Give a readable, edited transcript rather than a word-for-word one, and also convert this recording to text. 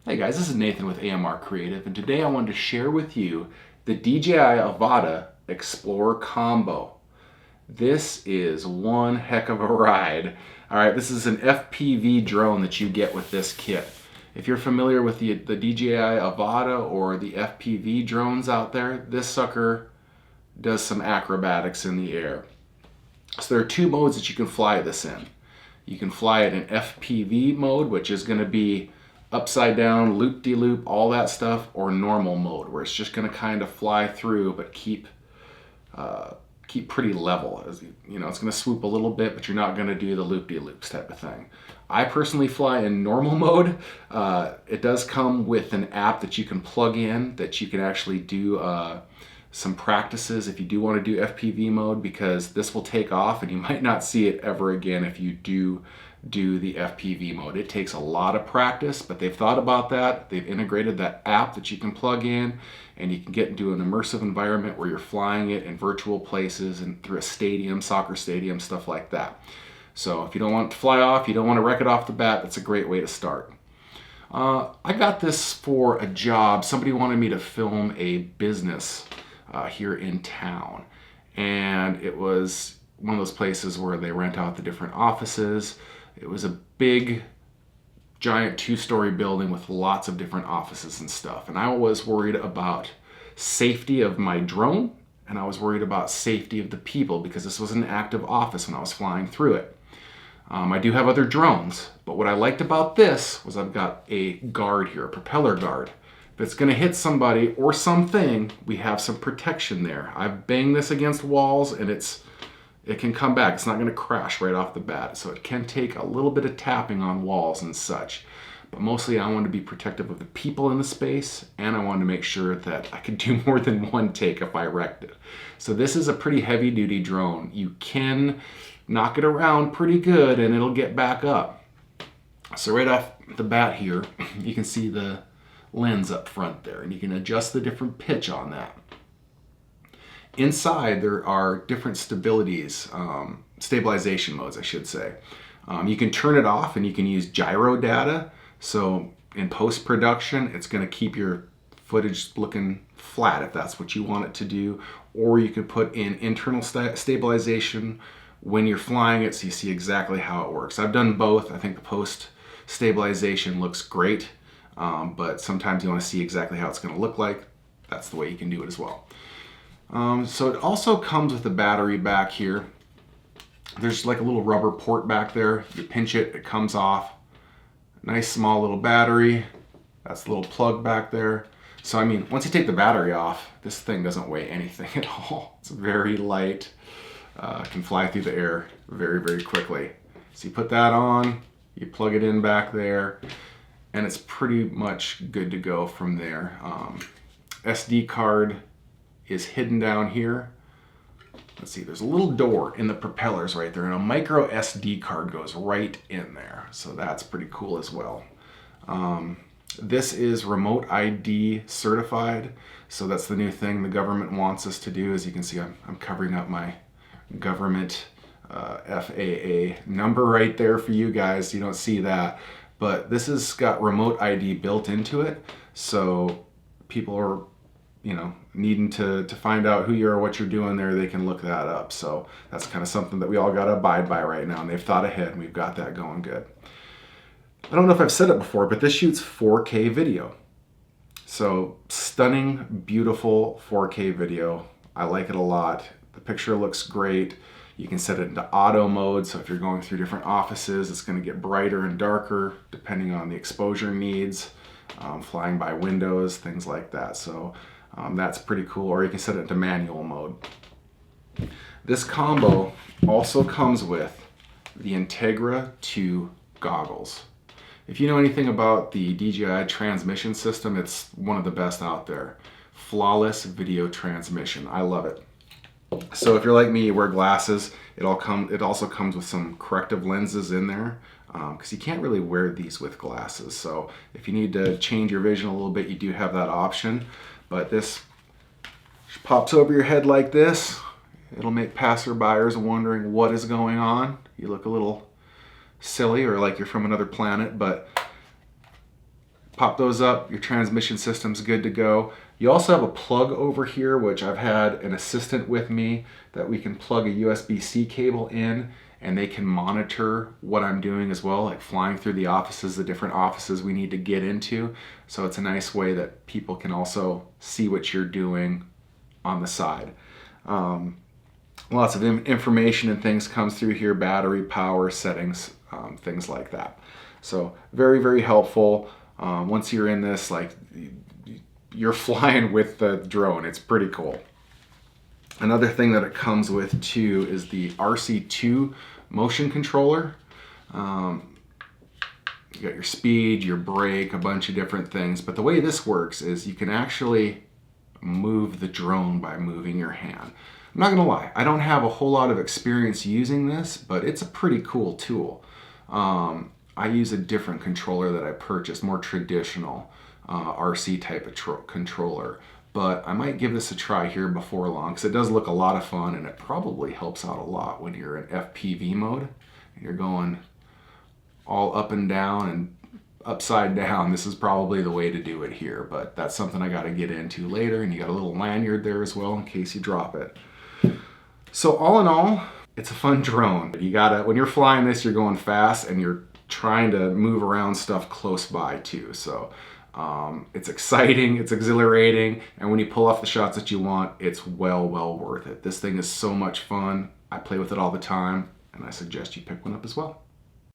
Hey guys, this is Nathan with AMR Creative, and today I wanted to share with you the DJI Avata Explorer Combo. This is one heck of a ride. All right, this is an FPV drone that you get with this kit. If you're familiar with the DJI Avata or the FPV drones out there, this sucker does some acrobatics in the air. So there are two modes that you can fly this in. You can fly it in FPV mode, which is going to be upside down, loop-de-loop, all that stuff, or normal mode, where it's just going to kind of fly through but keep pretty level. As you know, it's going to swoop a little bit, but you're not going to do the loop-de-loops type of thing. I personally fly in normal mode. It does come with an app that you can plug in that you can actually do some practices if you do want to do FPV mode, because this will take off and you might not see it ever again if you do the FPV mode. It takes a lot of practice, but they've thought about that. They've integrated that app that you can plug in, and you can get into an immersive environment where you're flying it in virtual places and through a stadium, soccer stadium, stuff like that. So if you don't want it to fly off, you don't want to wreck it off the bat, that's a great way to start. I got this for a job. Somebody wanted me to film a business here in town, and it was one of those places where they rent out the different offices. It was a big, giant two-story building with lots of different offices and stuff. And I was worried about safety of my drone, and I was worried about safety of the people, because this was an active office when I was flying through it. I do have other drones, but what I liked about this was I've got a guard here, a propeller guard. If it's going to hit somebody or something, we have some protection there. I've banged this against walls, and it can come back. It's not going to crash right off the bat. So it can take a little bit of tapping on walls and such. But mostly I wanted to be protective of the people in the space, and I wanted to make sure that I could do more than one take if I wrecked it. So this is a pretty heavy duty drone. You can knock it around pretty good and it'll get back up. So right off the bat here, you can see the lens up front there, and you can adjust the different pitch on that. Inside there are different stabilization modes, I should say. You can turn it off and you can use gyro data. So in post-production, it's going to keep your footage looking flat if that's what you want it to do. Or you could put in internal stabilization when you're flying it, so you see exactly how it works. I've done both. I think the post-stabilization looks great, but sometimes you want to see exactly how it's going to look like. That's the way you can do it as well. So it also comes with a battery back here. There's like a little rubber port back there. You pinch it, it comes off. Nice small little battery. That's the little plug back there. So I mean, once you take the battery off, this thing doesn't weigh anything at all. It's very light. Can fly through the air very, very quickly. So you put that on, you plug it in back there, and it's pretty much good to go from there. SD card is hidden down here. Let's see, there's a little door in the propellers right there, and a micro SD card goes right in there. So that's pretty cool as well. This is remote ID certified. So that's the new thing the government wants us to do. As you can see, I'm covering up my government FAA number right there for you guys. You don't see that, but this has got remote ID built into it. So people are, needing to find out who you are, what you're doing there, they can look that up. So that's kind of something that we all got to abide by right now, and they've thought ahead, and we've got that going good. I don't know if I've said it before, but this shoots 4K video. So stunning, beautiful 4K video. I like it a lot. The picture looks great. You can set it into auto mode, so if you're going through different offices, it's going to get brighter and darker depending on the exposure needs, flying by windows, things like that. So that's pretty cool. Or you can set it into manual mode. This combo also comes with the Integra 2 goggles. If you know anything about the DJI transmission system, it's one of the best out there. Flawless video transmission. I love it. So if you're like me, you wear glasses, it also comes with some corrective lenses in there, because you can't really wear these with glasses. So if you need to change your vision a little bit, you do have that option. But this pops over your head like this. It'll make passerbyers wondering what is going on. You look a little silly or like you're from another planet, but pop those up, your transmission system's good to go. You also have a plug over here, which I've had an assistant with me that we can plug a USB-C cable in, and they can monitor what I'm doing as well, like flying through the offices, the different offices we need to get into. So it's a nice way that people can also see what you're doing on the side. Lots of information and things comes through here, battery, power, settings, things like that. So very, very helpful. Once you're in this, like, you're flying with the drone. It's pretty cool. Another thing that it comes with too is the RC2 motion controller. You got your speed, your brake, a bunch of different things. But the way this works is you can actually move the drone by moving your hand. I'm not gonna lie, I don't have a whole lot of experience using this, but it's a pretty cool tool. I use a different controller that I purchased, more traditional RC type of controller. But I might give this a try here before long, because it does look a lot of fun, and it probably helps out a lot when you're in FPV mode. You're going all up and down and upside down. This is probably the way to do it here, but that's something I got to get into later. And you got a little lanyard there as well in case you drop it. So all in all, it's a fun drone. You gotta, when you're flying this, you're going fast and you're trying to move around stuff close by too. So it's exciting, it's exhilarating, and when you pull off the shots that you want, it's well worth it. This thing is so much fun. I play with it all the time, and I suggest you pick one up as well.